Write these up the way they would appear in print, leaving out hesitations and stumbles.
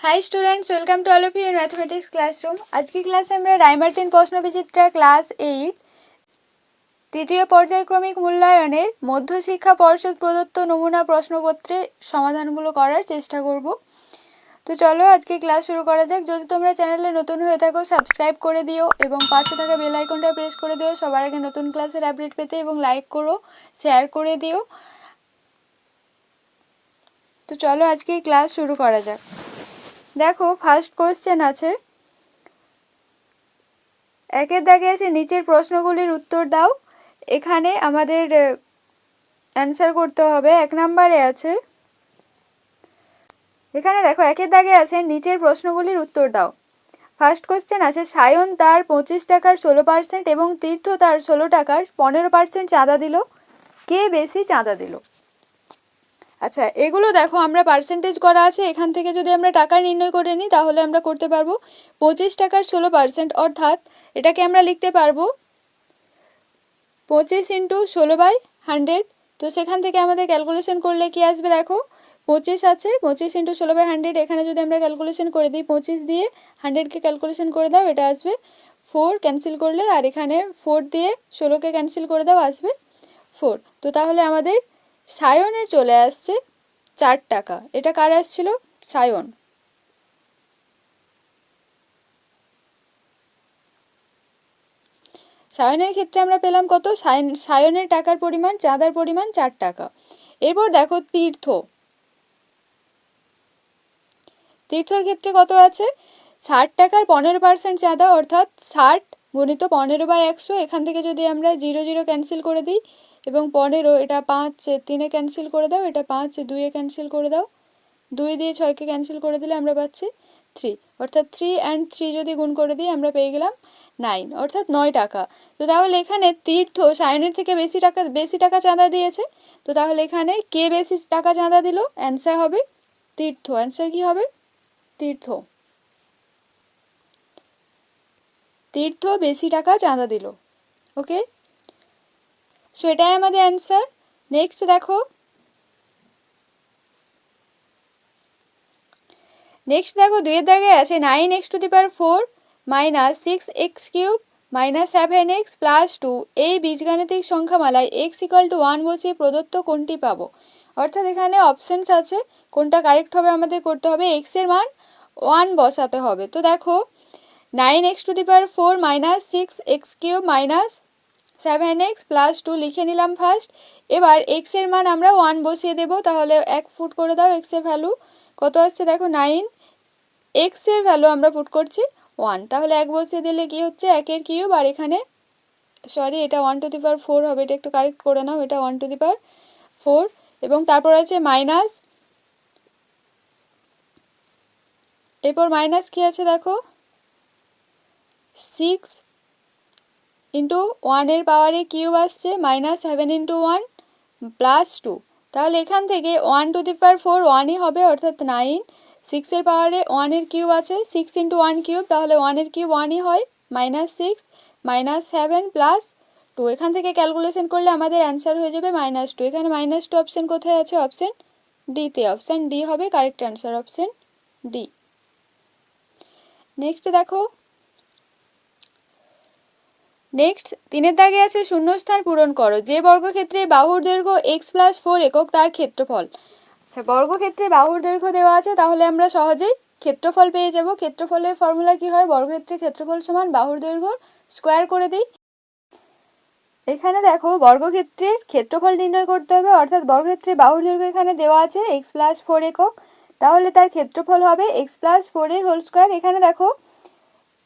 Hi students, welcome to all of you in mathematics classroom. आज की क्लासे আমরা রাইমার্টিন প্রশ্নবিচিত্রা ক্লাস 8 তৃতীয় পর্যায়ক্রমিক মূল্যায়নের মধ্যশিক্ষা পর্ষদ প্রদত্ত নমুনা প্রশ্নপত্রে সমাধানগুলো করার চেষ্টা করব। তো চলো আজকে ক্লাস শুরু করা যাক। যদি তোমরা চ্যানেলে নতুন হয়ে থাকো সাবস্ক্রাইব করে দিও এবং পাশে থাকা বেল আইকনটা প্রেস করে দিও সবার আগে নতুন ক্লাসের আপডেট পেতে, এবং লাইক করো, শেয়ার করে দিও। তো চলো আজকে ক্লাস শুরু করা যাক। দেখো ফার্স্ট কোশ্চেন আছে, একের দাগে আছে নিচের প্রশ্নগুলির উত্তর দাও। এখানে আমাদের অ্যান্সার করতে হবে। এক নম্বরে আছে, এখানে দেখো একের দাগে আছে নিচের প্রশ্নগুলির উত্তর দাও। ফার্স্ট কোশ্চেন আছে, সায়ন তার 25 টাকার 16% এবং তীর্থ তার 16 টাকার 15% চাঁদা দিল, কে বেশি চাঁদা দিল? আচ্ছা, এগুলো দেখো আমরা পার্সেন্টেজ করা আছে, এখান থেকে যদি আমরা টাকা নির্ণয় করে নিই তাহলে আমরা করতে পারবো 25 টাকার 16%, অর্থাৎ এটাকে আমরা লিখতে পারবো 25 ইন্টু 16/100। তো সেখান থেকে আমাদের ক্যালকুলেশন করলে কি আসবে দেখো, 25 আছে, 25 ইন্টু 16/100, এখানে যদি আমরা ক্যালকুলেশন করে দিই 25 দিয়ে 100কে ক্যালকুলেশন করে দাও, এটা আসবে 4, ক্যান্সেল করলে, আর এখানে 4 দিয়ে 16কে ক্যান্সেল করে দাও, আসবে 4। তো তাহলে আমাদের সায়নের চলে আসছে 4 টাকা। এটা কার আসছিল? সায়ন। সায়নের ক্ষেত্রে আমরা পেলাম কত? সায়নের টাকার পরিমাণ, চাঁদার পরিমাণ 4 টাকা। এরপর দেখো তীর্থর ক্ষেত্রে কত আছে? 60 টাকার 15% চাঁদা, অর্থাৎ 60 গুণিত 15/100। এখান থেকে যদি আমরা 0 0 ক্যান্সেল করে দিই এবং 15, এটা 5 3-এ ক্যান্সেল করে দাও, এটা 5 2-এ ক্যান্সেল করে দাও, 2 দিয়ে 6কে ক্যান্সেল করে দিলে আমরা পাচ্ছি 3, অর্থাৎ 3 and 3 যদি গুণ করে দিই আমরা পেয়ে গেলাম 9, অর্থাৎ 9 টাকা। তো তাহলে এখানে তীর্থ সায়নের থেকে বেশি টাকা চাঁদা দিয়েছে। তো তাহলে এখানে কে বেশি টাকা চাঁদা দিল? অ্যান্সার হবে তীর্থ। অ্যান্সার কি হবে? তীর্থ বেশি টাকা চাঁদা দিল। ওকে, সো এটাই আমাদের অ্যান্সার। নেক্সট দেখো, দুইয়ের দাগে আছে 9x⁴ minus 6x³ minus 7x plus 2 এই বীজগাণিতিক সংখ্যামালায় x = 1 বসিয়ে প্রদত্ত কোনটি পাবো? অর্থাৎ এখানে অপশানস আছে, কোনটা কারেক্ট হবে আমাদের করতে হবে, x এর মান 1 বসাতে হবে। তো দেখো 9x⁴ minus 6x³ minus 7x plus 2 লিখে নিলাম ফার্স্ট। এবার x এর মান আমরা 1 বসিয়ে দেব, তাহলে 1 ফুট করে দাও। x এর ভ্যালু কত আসছে দেখো 9, x এর ভ্যালু আমরা পুট করছি 1, তাহলে 1 বসিয়ে দিলে কি হচ্ছে 1 এর কিউব, আর এখানে সরি এটা 1⁴ হবে, এটা একটু কারেক্ট করে নাও, এটা 1⁴, এবং তারপর আছে মাইনাস, এরপর মাইনাস কি আছে দেখো 6 ইন্টু 1 এর পাওয়ারে কিউব আসছে মাইনাস 7 ইন্টু 1 প্লাস 2, তাহলে এখান থেকে 1⁴ 1ই হবে, অর্থাৎ 9। 6 এর পাওয়ারে 1 এর কিউব আছে, 6 ইন্টু 1 কিউব, তাহলে 1 এর কিউব 1ই হয়, মাইনাস 6 মাইনাস 7 প্লাস 2। এখান থেকে ক্যালকুলেশন করলে আমাদের অ্যান্সার হয়ে যাবে -2। এখানে -2 অপশান কোথায় আছে? অপশান ডিতে। অপশান ডি হবে correct answer, option D. Next দেখো, নেক্সট 3-এর দাগে আছে শূন্যস্থান পূরণ করো। যে বর্গক্ষেত্রের বাহুর দৈর্ঘ্য x+4 একক তার ক্ষেত্রফল। আচ্ছা, বর্গক্ষেত্রে বাহুর দৈর্ঘ্য দেওয়া আছে, তাহলে আমরা সহজেই ক্ষেত্রফল পেয়ে যাব। ক্ষেত্রফলের ফর্মুলা কি হয়? বর্গক্ষেত্রের ক্ষেত্রফল সমান বাহুর দৈর্ঘ্য স্কোয়ার করে দিই। এখানে দেখো বর্গক্ষেত্রের ক্ষেত্রফল নির্ণয় করতে হবে, অর্থাৎ বর্গক্ষেত্রের বাহুর দৈর্ঘ্য এখানে দেওয়া আছে x+4 একক, তাহলে তার ক্ষেত্রফল হবে x+4 এর হোল স্কোয়ার। এখানে দেখো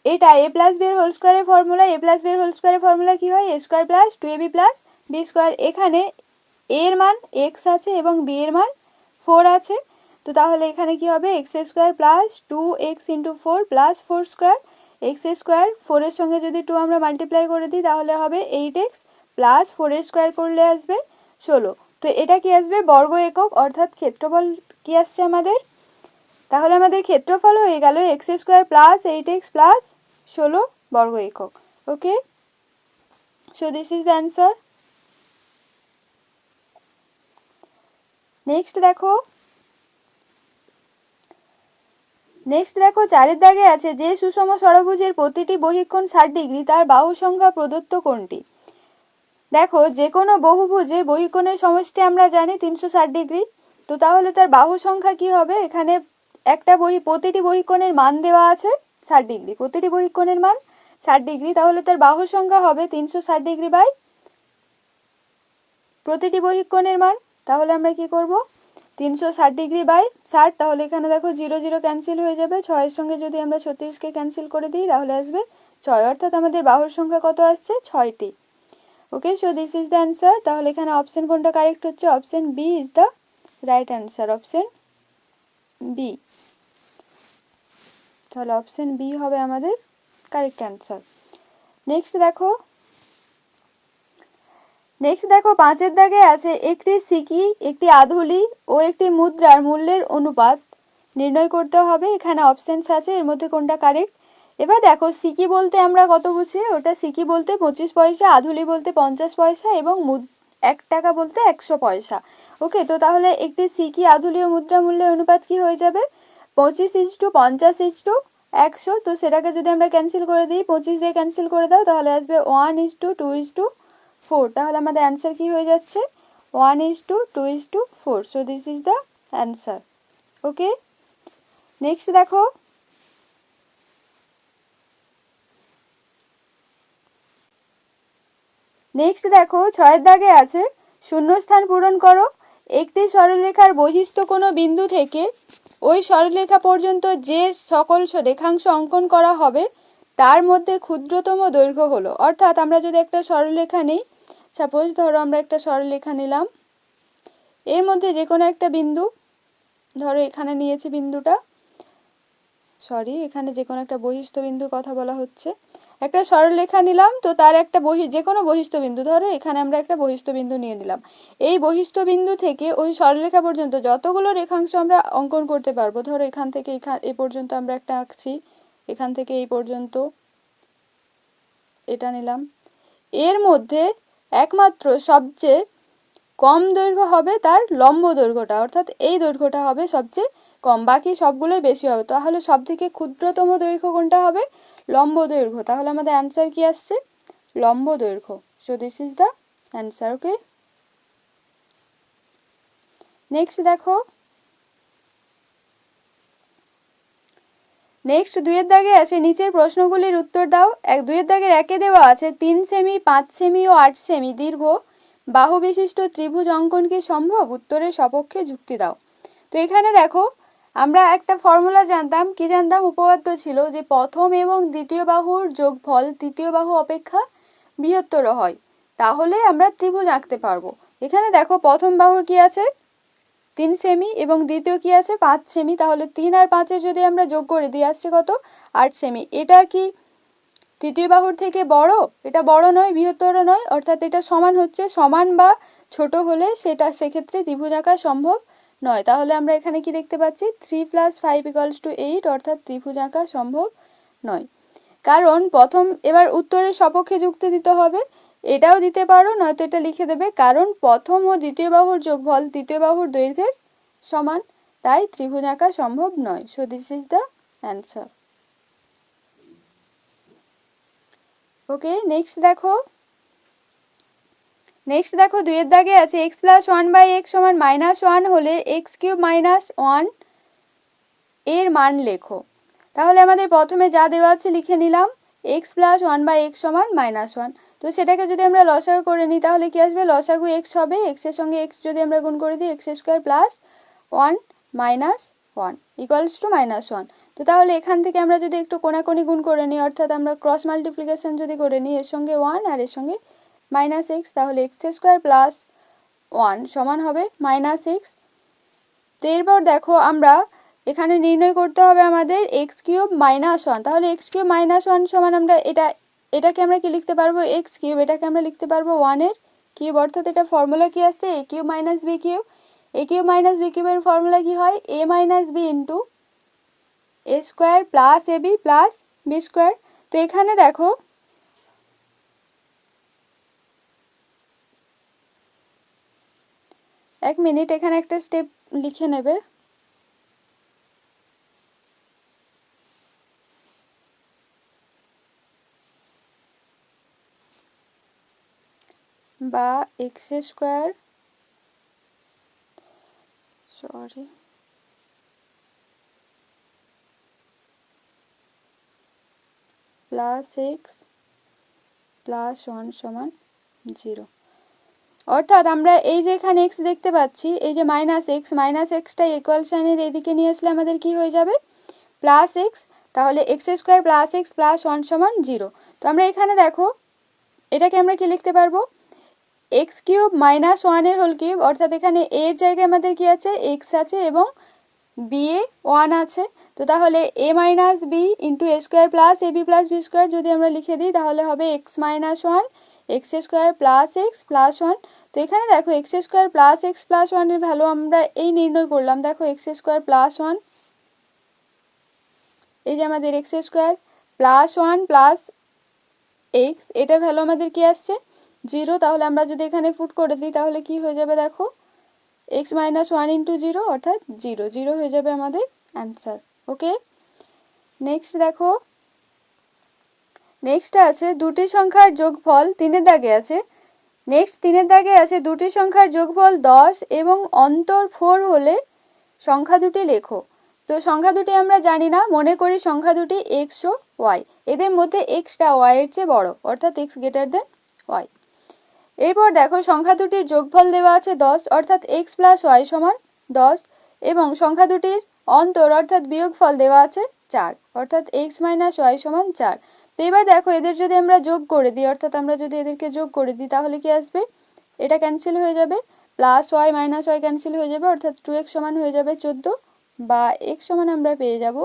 এটা a প্লাস বি এর হোল স্কোয়ারের ফর্মুলা, a প্লাস বি এর হোল স্কোয়ারের ফর্মুলা কি হয়? a square plus 2ab plus b square. এখানে a এর মান x আছে এবং b এর মান 4 আছে, তো তাহলে এখানে কি হবে x² plus 2x into 4 plus 4 square. x², 4 এর সঙ্গে যদি 2 আমরা মাল্টিপ্লাই করে দিই তাহলে হবে 8x প্লাস 4 এর স্কোয়ার করলে আসবে 16। তো এটা কি আসবে? বর্গ একক, অর্থাৎ ক্ষেত্রফল কি আসছে আমাদের? তাহলে আমাদের ক্ষেত্রফল হয়ে গেল x² প্লাস 8x প্লাস 16 বর্গ একক। Okay, so this is the answer. Next দেখো, নেক্সট দেখো 4 দাগে আছে যে সুষম ষড়ভুজের প্রতিটি বহিঃকোণ 60 ডিগ্রি তার বাহু সংখ্যা প্রদত্ত কোণটি। দেখো যে কোনো বহুভুজের বহিঃকোণের সমষ্টি আমরা জানি 360 ডিগ্রি, তো তাহলে তার বাহু সংখ্যা কি হবে, এখানে একটা প্রতিটি বহিঃকোণের মান দেওয়া আছে 60 ডিগ্রি, প্রতিটি বহিঃকোণের মান 60 ডিগ্রি, তাহলে তার বাহু সংখ্যা হবে 360 ডিগ্রি বাই প্রতিটি বহিঃকোণের মান। তাহলে আমরা কি করব, 360 ডিগ্রি বাই 60, তাহলে এখানে দেখো 0 0 ক্যান্সেল হয়ে যাবে, 6 এর সঙ্গে যদি আমরা 36কে ক্যান্সেল করে দিই তাহলে আসবে 6, অর্থাৎ আমাদের বাহুর সংখ্যা কত আসছে, 6টি। Okay, so this is the answer. তাহলে এখানে অপশন কোনটা কারেক্ট হচ্ছে, option B is the right answer, option B. তাহলে অপশন বি হবে আমাদের কারেক্ট অ্যান্সার। নেক্সট দেখো 5 দাগে আছে একটি সিকি, একটি আধুলি ও একটি মুদ্রার মূল্যের অনুপাত নির্ণয় করতে হবে। এখানে অপশনস আছে, এর মধ্যে কোনটা কারেক্ট। এবার দেখো সিকি বলতে আমরা কত বুঝি, ওটা সিকি বলতে 25 পয়সা, আধুলি বলতে 50 পয়সা এবং 1 টাকা বলতে 100 পয়সা। ওকে, তো তাহলে একটি সিকি, আধুলি ও মুদ্রা মূল্যের অনুপাত কি হয়ে যাবে, 25:50:100। তো সেটাকে যদি আমরা ক্যান্সেল করে দিই, 25 দিয়ে ক্যান্সেল করে দাও, তাহলে আসবে 1:2:4। তাহলে আমাদের অ্যান্সার কি হয়ে যাচ্ছে, 1:2:4। So this is the answer. Okay, next দেখো নেক্সট দেখো 6 দাগে আছে শূন্যস্থান পূরণ করো। একটি সরলরেখার বহিস্থ কোনো বিন্দু থেকে ওই সরলরেখা পর্যন্ত যে সকল রেখাংশ অঙ্কন করা হবে তার মধ্যে ক্ষুদ্রতম দৈর্ঘ্য হলো। অর্থাৎ আমরা যদি একটা সরলরেখা নিই, সাপোজ ধরো আমরা একটা সরলরেখা নিলাম, এর মধ্যে যে কোনো একটা বিন্দু, ধরো এখানে নিয়েছি বিন্দুটা, এখানে যে কোনো একটা বহিস্থ বিন্দুর কথা বলা হচ্ছে। একটা সরলরেখা নিলাম, তো তার একটা যে কোনো বহিস্থ বিন্দু, ধরো এখানে আমরা একটা বহিস্থ বিন্দু নিয়ে নিলাম। এই বহিস্থ বিন্দু থেকে ওই সরলরেখা পর্যন্ত যতগুলো রেখাংশ আমরা অঙ্কন করতে পারবো, ধরো এখান থেকে এই পর্যন্ত আমরা একটা আঁকছি, এখান থেকে এই পর্যন্ত এটা নিলাম, এর মধ্যে একমাত্র সবচেয়ে কম দৈর্ঘ্য হবে তার লম্ব দৈর্ঘ্যটা, অর্থাৎ এই দৈর্ঘ্যটা হবে সবচেয়ে কম, বাকি সবগুলোই বেশি হবে। তাহলে সব থেকে ক্ষুদ্রতম দৈর্ঘ্য কোনটা হবে, লম্ব দৈর্ঘ্য। তাহলে আমাদের অ্যান্সার কি আসছে, লম্ব দৈর্ঘ্য। So this is the answer. Okay, next দেখো নেক্সট 2 দাগে আছে নিচের প্রশ্নগুলির উত্তর দাও। 2 দাগের 1-এ দেওয়া আছে 3 সেমি, 5 সেমি ও 8 সেমি দীর্ঘ বাহু বিশিষ্ট ত্রিভুজ অঙ্কন কি সম্ভব, উত্তরের সপক্ষে যুক্তি দাও। তো এখানে দেখো আমরা একটা ফর্মুলা জানতাম, কি জানতাম, উপপাদ্য ছিল যে প্রথম এবং দ্বিতীয় বাহুর যোগফল তৃতীয় বাহু অপেক্ষা বৃহত্তর হয়, তাহলে আমরা ত্রিভুজ আঁকতে পারবো। এখানে দেখো প্রথম বাহুর কি আছে 3 সেমি এবং দ্বিতীয় কি আছে 5 সেমি, তাহলে 3 আর 5-এর যদি আমরা যোগ করে দিই আসছে কত, 8 সেমি। এটা কি তৃতীয় বাহুর থেকে বড়, এটা বড় নয়, বৃহত্তর নয়, অর্থাৎ এটা সমান হচ্ছে, সমান বা ছোট হলে সেক্ষেত্রে ত্রিভুজ আঁকা সম্ভব নয়। তাহলে আমরা এখানে কি দেখতে পাচ্ছি, 3 + 5 = 8, অর্থাৎ ত্রিভুজ আঁকা সম্ভব নয়। কারণ এবার উত্তরের সপক্ষে যুক্তি দিতে হবে, এটাও দিতে পারো, নয়তো এটা লিখে দেবে, কারণ প্রথম ও দ্বিতীয় বাহুর যোগফল তৃতীয় বাহুর দৈর্ঘ্যের সমান, তাই ত্রিভুজ আঁকা সম্ভব নয়। So this is the answer. Okay, next দেখো 2 এর দাগে আছে x + 1/x = -1 হলে x³ - 1 এর মান লেখো। তাহলে আমাদের প্রথমে যা দেওয়া আছে লিখে নিলাম, x + 1/x = -1। তো সেটাকে যদি আমরা লসাগু করে নিই তাহলে কি আসবে, লসাগু x হবে, x এর সঙ্গে x যদি আমরা গুণ করে দিই x² + 1 - 1 = -1। তো তাহলে এখান থেকে আমরা যদি একটু কোণাকুণি গুণ করে নিই, অর্থাৎ আমরা ক্রস মাল্টিপ্লিকেশন যদি করে নিই, এর সঙ্গে 1 আর এর সঙ্গে -x, তাহলে x² + 1 সমান হবে -x। তো এরপর দেখো আমরা এখানে নির্ণয় করতে হবে আমাদের x³ - 1। তাহলে x³ - 1 সমান আমরা এটাকে আমরা কি লিখতে পারবো, x³, এটাকে আমরা লিখতে পারবো 1 এর কিউব, অর্থাৎ এটা ফর্মুলা কি আসছে, a³ - b³। a³ - b³ এর ফর্মুলা কি হয়, a - b * a² + ab + b²। তো এখানে দেখো এক মিনিট, এখানে একটা স্টেপ লিখে নেবে। বা x square plus x plus 1 সমান 0। অর্থাৎ আমরা এই যে এখানে এক্স দেখতে পাচ্ছি, এই যে মাইনাস এক্সটা ইকুয়াল সাইনের এইদিকে নিয়ে আসলে আমাদের কি হয়ে যাবে, প্লাস এক্স। তাহলে x square plus x plus 1 সমান 0। তো আমরা এখানে দেখো এটাকে আমরা কি লিখতে পারবো, x cube minus 1 whole cube, অর্থাৎ এখানে এর জায়গায় আমাদের কি আছে, এক্স আছে এবং বি এ 1 আছে। তো তাহলে এ minus B into A square plus A B plus b square যদি আমরা লিখে দিই তাহলে হবে x minus 1 x square plus x plus 1। তো এখানে দেখো x square plus x plus 1 এর ভ্যালু আমরা এই নির্ণয় করলাম। দেখো এক্স স্কোয়ার প্লাস 1, এই যে আমাদের x square plus 1 plus x, এটার ভ্যালু আমাদের কি আসছে 0। তাহলে আমরা যদি এখানে পুট করে দিই তাহলে কি হয়ে যাবে, দেখো এক্স মাইনাস 1 ইন্টু 0 অর্থাৎ 0 হয়ে যাবে আমাদের অ্যান্সার। ওকে, নেক্সট দেখো, নেক্সট আছে দুটি সংখ্যার যোগফল 3 দাগে আছে। নেক্সট 3 দাগে আছে দুটি সংখ্যার যোগফল 10 এবং অন্তর 4 হলে সংখ্যা দুটি লেখো। তো সংখ্যা দুটি আমরা জানি না, মনে করি সংখ্যা দুটি এক্স ও ওয়াই, এদের মধ্যে এক্সটা ওয়াই এর চেয়ে বড়, অর্থাৎ এক্স গ্রেটার দেন ওয়াই। এরপর দেখো সংখ্যা দুটির যোগফল দেওয়া আছে 10, অর্থাৎ এক্স প্লাস ওয়াই সমান 10, এবং সংখ্যা দুটির অন্তর অর্থাৎ বিয়োগফল দেওয়া আছে 4, অর্থাৎ এক্স মাইনাস ওয়াই সমান 4। তো এবার দেখো এদের যদি আমরা যোগ করে দিই, অর্থাৎ আমরা যদি এদেরকে যোগ করে দিই তাহলে কি আসবে, এটা ক্যান্সেল হয়ে যাবে, plus y minus y cancel হয়ে যাবে, অর্থাৎ 2x সমান হয়ে যাবে 14, বা x সমান আমরা পেয়ে যাব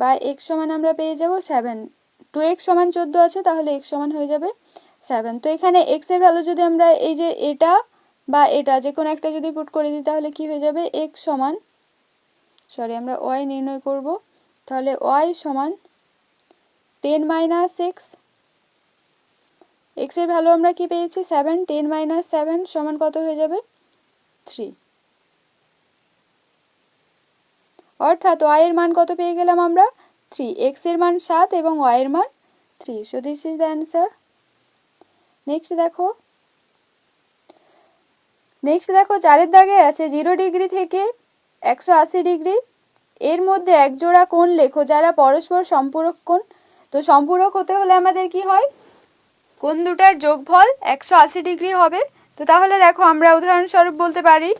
বা x সমান আমরা পেয়ে যাব 7। 2x সমান 14 আছে, তাহলে x সমান হয়ে যাবে 7। তো এখানে x এর ভ্যালু যদি আমরা এই যে এটা বা এটা যে কোনো একটা যদি পুট করে দিই তাহলে কি হয়ে যাবে, x সমান আমরা y নির্ণয় করব, তাহলে y সমান 10 মাইনাস এক্স, এক্স এর ভ্যালু আমরা কি পেয়েছি 7, 10 মাইনাস 7 সমান কত হয়ে যাবে 3। অর্থাৎ y এর মান কত পেয়ে গেলাম আমরা 3, x এর মান 7 এবং y এর মান 3। So this is the answer. Next দেখো 4 দাগে আছে 0 ডিগ্রি থেকে 180 ডিগ্রি এর মধ্যে এক জোড়া কোণ লেখো যারা পরস্পর সম্পূরক কোণ। তো সম্পূরক হতে হলে আমাদের কি হয়, কোণ দুটার যোগফল 180 ডিগ্রি হবে। তো তাহলে দেখো আমরা উদাহরণস্বরূপ বলতে পারি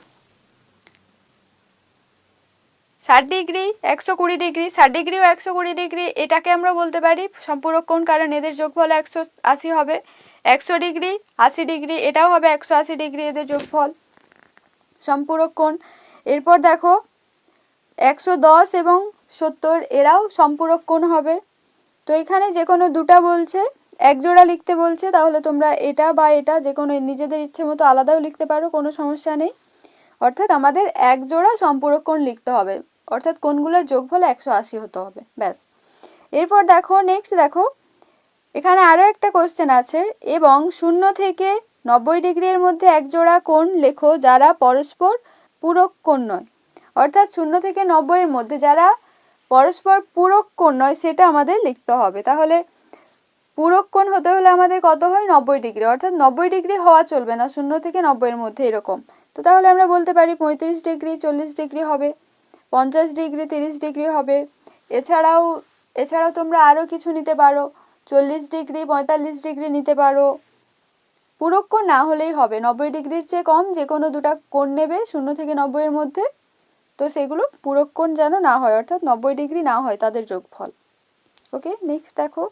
60 ডিগ্রি 120 ডিগ্রি, 60 ডিগ্রি ও 120 ডিগ্রি এটাকে আমরা বলতে পারি সম্পূরক কোণ, কারণ এদের যোগফল 180 হবে। 100 ডিগ্রি 80 ডিগ্রি এটাও হবে 180 ডিগ্রি, এদের যোগফল সম্পূরক কোণ। এরপর দেখো 110 এবং 70 এরাও সম্পূরক কোণ হবে। তো এখানে যে কোনো দুটা বলছে, এক জোড়া লিখতে বলছে, তাহলে তোমরা এটা বা এটা যে কোনো নিজেদের ইচ্ছে মতো আলাদাও লিখতে পারো, কোনো সমস্যা নেই। অর্থাৎ আমাদের এক জোড়া সম্পূরক কোণ লিখতে হবে, অর্থাৎ কোণগুলোর যোগফল 180 হতে হবে, ব্যাস। এরপর দেখো নেক্সট দেখো এখানে আরও একটা কোশ্চেন আছে, এবং 0 থেকে 90 ডিগ্রির মধ্যে এক জোড়া কোণ লেখো যারা পরস্পর পূরক কোণ নয়। অর্থাৎ 0 থেকে 90 এর মধ্যে যারা পরস্পর পূরক কোণ নয় সেটা আমাদের লিখতে হবে। তাহলে পূরক কোণ হতে হলে আমাদের কত হয় 90 ডিগ্রি, অর্থাৎ 90 ডিগ্রি হওয়া চলবে না, 0 থেকে 90 এর মধ্যে এরকম। তো তাহলে আমরা বলতে পারি 35 ডিগ্রি 40 ডিগ্রি হবে, 50 ডিগ্রি 30 ডিগ্রি হবে। এছাড়াও তোমরা আরও কিছু নিতে পারো, 40 ডিগ্রি 45 ডিগ্রি নিতে পারো। পূরক কোণ না হলেই হবে, 90 ডিগ্রির চেয়ে কম যে কোনো দুটা কোণ নেবে 0 থেকে 90 এর মধ্যে, তো সেগুলো পূরক কোণ যেন না হয়, অর্থাৎ 90 ডিগ্রি না হয় তাদের যোগফল। ওকে, নেক্সট দেখো,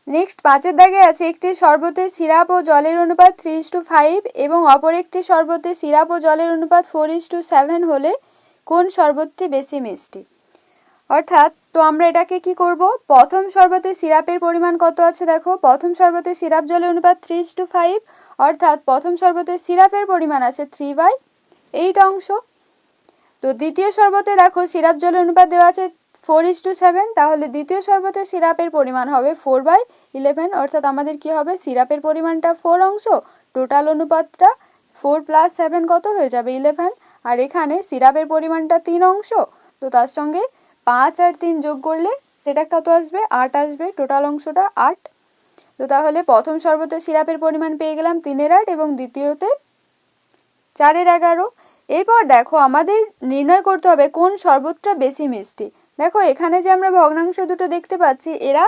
নেক্সট 5 দাগে আছে একটি শরবতে সিরাপ ও জলের অনুপাত 3:5 এবং অপর একটি শরবতে সিরাপ ও জলের অনুপাত 4:7 হলে কোন শরবতটি বেশি মিষ্টি। অর্থাৎ তো আমরা এটাকে কি করব, প্রথম শরবতে সিরাপের পরিমাণ কত আছে দেখো, প্রথম শরবতে সিরাপ জলের অনুপাত 3:5, অর্থাৎ প্রথম শরবতে সিরাপের পরিমাণ আছে 3/8 অংশ। তো দ্বিতীয় শরবতে দেখো সিরাপ জলের অনুপাত দেওয়া আছে 4:7, তাহলে দ্বিতীয় শরবতে সিরাপের পরিমাণ হবে 4/11, অর্থাৎ আমাদের কি হবে সিরাপের পরিমাণটা 4 অংশ, টোটাল অনুপাতটা 4 + 7 কত হয়ে যাবে 11। আর এখানে সিরাপের পরিমাণটা 3 অংশ, তো তার সঙ্গে 5 আর 3 যোগ করলে সেটা কত আসবে 8 আসবে, টোটাল অংশটা 8। তো তাহলে প্রথম শরবতে সিরাপের পরিমাণ পেয়ে গেলাম 3 এর 8 এবং দ্বিতীয়তে 4 এর 11। এরপর দেখো আমাদের নির্ণয় করতে হবে কোন শরবতটা বেশি মিষ্টি। দেখো এখানে যে আমরা ভগ্নাংশ দুটো দেখতে পাচ্ছি এরা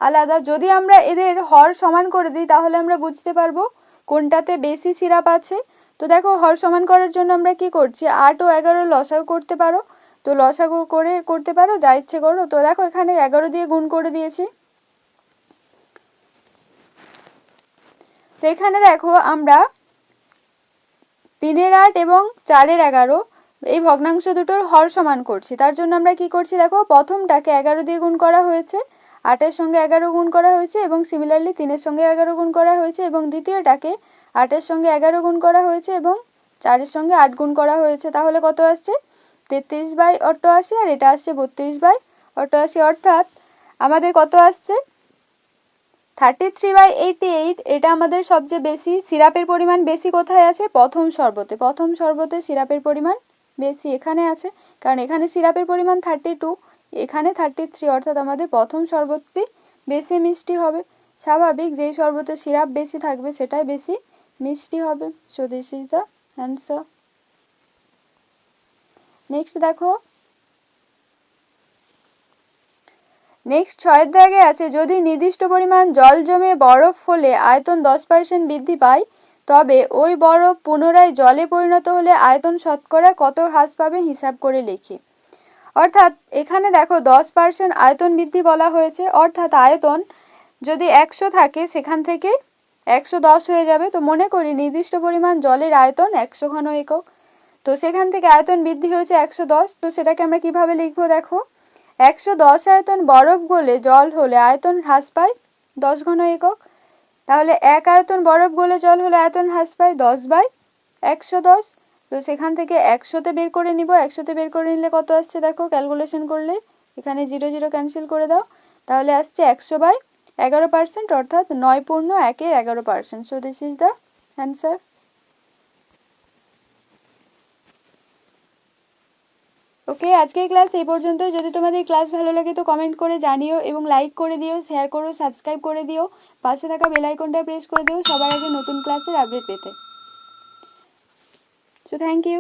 আলাদা, যদি আমরা এদের হর সমান করে দিই তাহলে আমরা বুঝতে পারবো কোনটাতে বেশি সিরাপ আছে। তো দেখো হর সমান করার জন্য আমরা কি করছি 8 ও 11 লসাগু করতে পারো, তো লসাগু করে করতে পারো, যা ইচ্ছে করো। তো দেখো এখানে 11 দিয়ে গুণ করে দিয়েছি। তো এখানে দেখো আমরা 3 এর 8 এবং 4 এর 11 এই ভগ্নাংশ দুটোর হর সমান করছি। তার জন্য আমরা কি করছি দেখো প্রথমটাকে 11 দিয়ে গুণ করা হয়েছে, 8 এর সঙ্গে 11 গুণ করা হয়েছে এবং সিমিলারলি 3 এর সঙ্গে 11 গুণ করা হয়েছে, এবং দ্বিতীয়টাকে 8 এর সঙ্গে 11 গুণ করা হয়েছে এবং 4 এর সঙ্গে 8 গুণ করা হয়েছে। তাহলে কত আসছে 33/88, আর এটা আসছে 32/88, অর্থাৎ আমাদের কত আসছে 33/88। এটা আমাদের সবচেয়ে বেশি সিরাপের পরিমাণ বেশি কোথায় আছে প্রথম শরবতে। প্রথম শরবতে সিরাপের পরিমাণ বেশি এখানে আছে, কারণ এখানে সিরাপের পরিমাণ 32, এখানে 33, অর্থাৎ আমাদের প্রথম শরবতটি বেশি মিষ্টি হবে। স্বাভাবিক, যেই শরবতে সিরাপ বেশি থাকবে সেটাই বেশি মিষ্টি হবে। So this is the answer. Next দেখো, নেক্সট 6 দাগে আছে যদি নির্দিষ্ট পরিমাণ জল জমে বরফ হলে আয়তন 10% বৃদ্ধি পায়, তবে ওই বরফ পুনরায় জলে পরিণত হলে আয়তন শতকরা কত হ্রাস পাবে হিসাব করে লিখি। অর্থাৎ এখানে দেখো 10% আয়তন বৃদ্ধি বলা হয়েছে, অর্থাৎ আয়তন যদি 100 থাকে সেখান থেকে 110 হয়ে যাবে। তো মনে করি নির্দিষ্ট পরিমাণ জলের আয়তন 100 ঘন একক, তো সেখান থেকে আয়তন বৃদ্ধি হয়েছে 110। তো সেটাকে আমরা কিভাবে লিখবো দেখো 110 আয়তন বরফ গলে জল হলে আয়তন হ্রাস পায় 10 ঘন একক। তাহলে 1 আয়তন বরফ গলে জল হলে আয়তন হ্রাস পায় 10/110। তো সেখান থেকে 100তে বের করে নিব, 100তে বের করে নিলে কত আসছে দেখো ক্যালকুলেশন করলে এখানে 0 0 ক্যান্সেল করে দাও, তাহলে আসছে 100/11%, অর্থাৎ 9.1-11%। So this is the answer. Okay, আজকের ক্লাস এই পর্যন্ত। যদি তোমাদের ক্লাস ভালো লাগে তো কমেন্ট করে জানিও এবং লাইক করে দিও, শেয়ার করো, সাবস্ক্রাইব করে দিও, পাশে থাকা বেল আইকনটা প্রেস করে দিও সবার আগে নতুন ক্লাসের আপডেট পেতে। So thank you.